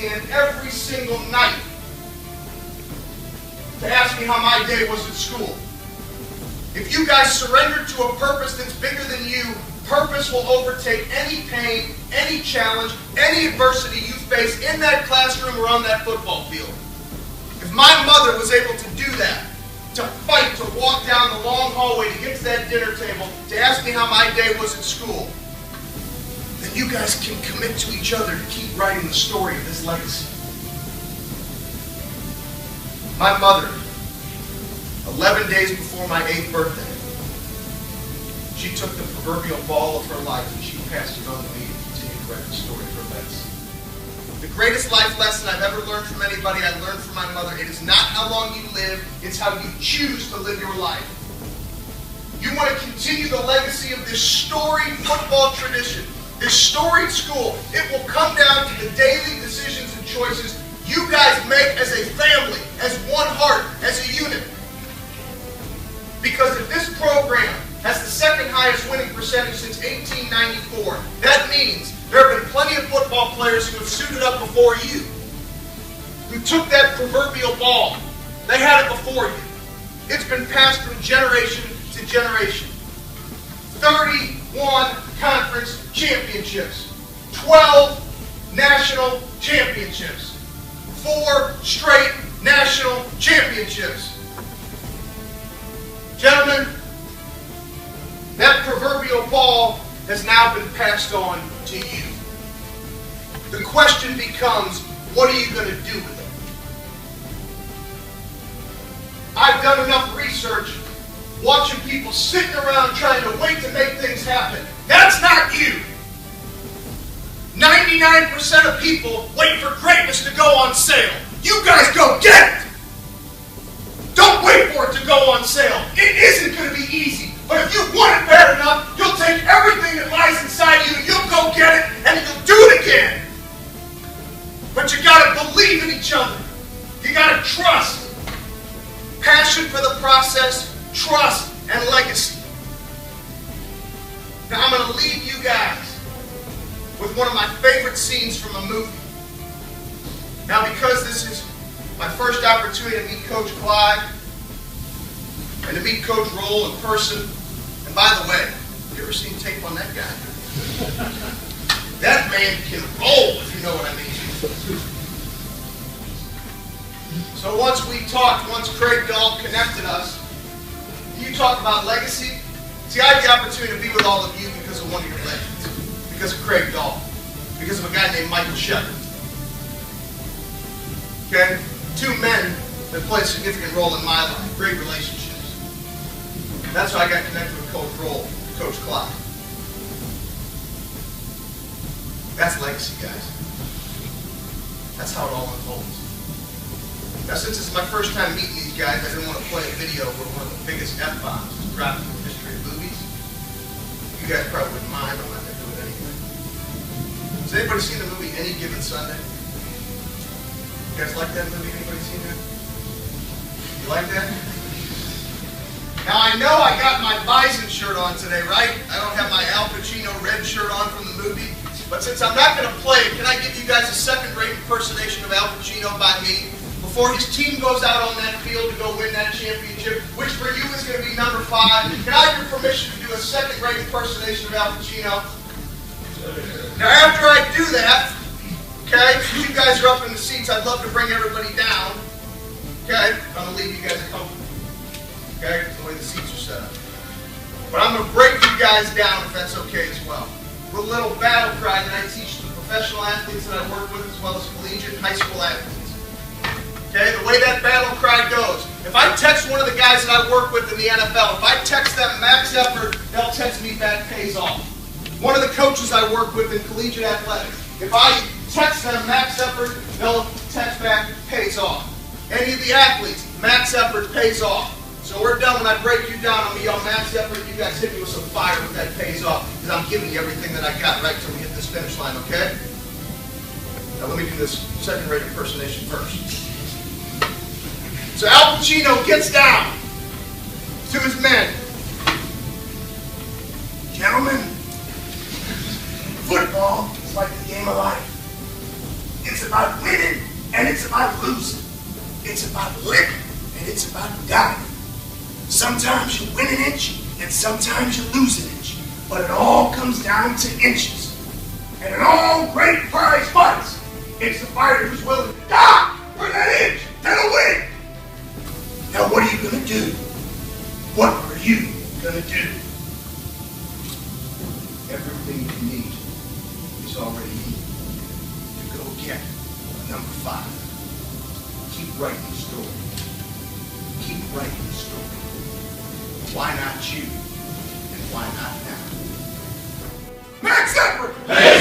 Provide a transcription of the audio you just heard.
in every single night to ask me how my day was at school. If you guys surrender to a purpose that's bigger than you, purpose will overtake any pain, any challenge, any adversity you face in that classroom or on that football field. If my mother was able to do that, to fight, to walk down the long hallway, to get to that dinner table, to ask me how my day was at school, then you guys can commit to each other to keep writing the story of this legacy. My mother, 11 days before my 8th birthday, she took the proverbial ball of her life and she passed it on to me to continue to write the story of her legacy. The greatest life lesson I've ever learned from anybody, I learned from my mother. It is not how long you live, it's how you choose to live your life. You want to continue the legacy of this storied football tradition, this storied school. It will come down to the daily decisions and choices you guys make as a family, as one heart, as a unit. Because if this program has the second highest winning percentage since 1894, that means there have been plenty of football players who have suited up before you, who took that proverbial ball. They had it before you. It's been passed from generation to generation. 31 conference championships, 12 national championships, 4 straight national championships. Gentlemen, that proverbial ball has now been passed on to you. The question becomes, what are you going to do with it? I've done enough research watching people sitting around trying to wait to make things happen. That's not you. 99% of people wait for greatness to go on sale. You guys go get it. Don't wait for it to go on sale. It isn't going to be easy. But if you want it bad enough, you'll take everything that lies inside you and you'll go get it and you'll do it again. But you got to believe in each other. You got to trust. Passion for the process, trust, and legacy. Now I'm going to leave you guys with one of my favorite scenes from a movie. Now because this is my first opportunity to meet Coach Clyde and to meet Coach Roll in person. And by the way, have you ever seen tape on that guy? That man can roll, if you know what I mean. So once we talked, once Craig Dahl connected us, you talk about legacy. See, I had the opportunity to be with all of you because of one of your legends, because of Craig Dahl, because of a guy named Michael Shepard. Okay? 2 men that played a significant role in my life, great relationships. That's why I got connected with Coach Roll, Coach Clyde. That's legacy, guys. That's how it all unfolds. Now, since it's my first time meeting these guys, I didn't want to play a video where one of the biggest F-bombs was dropped in the history of movies. You guys probably wouldn't mind, I'm not going to do it anyway. Has anybody seen the movie Any Given Sunday? You guys like that movie? Anybody seen that? You like that? Now I know I got my Bison shirt on today, right? I don't have my Al Pacino red shirt on from the movie. But since I'm not going to play it, can I give you guys a second-rate impersonation of Al Pacino by me? Before his team goes out on that field to go win that championship, which for you is going to be number 5. Can I have your permission to do a second-rate impersonation of Al Pacino? Now after I do that, okay, since you guys are up in the seats, I'd love to bring everybody down. Okay, I'm going to leave you guys comfortable. Okay, the way the seats are set up. But I'm going to break you guys down if that's okay as well. With a little battle cry that I teach the professional athletes that I work with as well as collegiate and high school athletes. Okay, the way that battle cry goes. If I text one of the guys that I work with in the NFL, if I text them max effort, they'll text me back pays off. One of the coaches I work with in collegiate athletics, if I text them max effort, they'll text back pays off. Any of the athletes, max effort pays off. So we're done. When I break you down, I'm going to yell max effort. You guys hit me with some fire with that pays off, because I'm giving you everything that I got right till we hit this finish line, okay? Now let me do this second-rate impersonation first. So Al Pacino gets down to his men. Gentlemen, football is like the game of life. It's a about winning and it's about losing. It's about living and it's about dying. Sometimes you win an inch and sometimes you lose an inch. But it all comes down to inches. And in all great prize fights, it's the fighter who's willing to die for that inch that'll win. Now what are you gonna do? What are you gonna do? Everything you need is already in you. To go get number 5. Keep writing the story. Keep writing the story. Why not you? And why not now? Max Edward! Hey!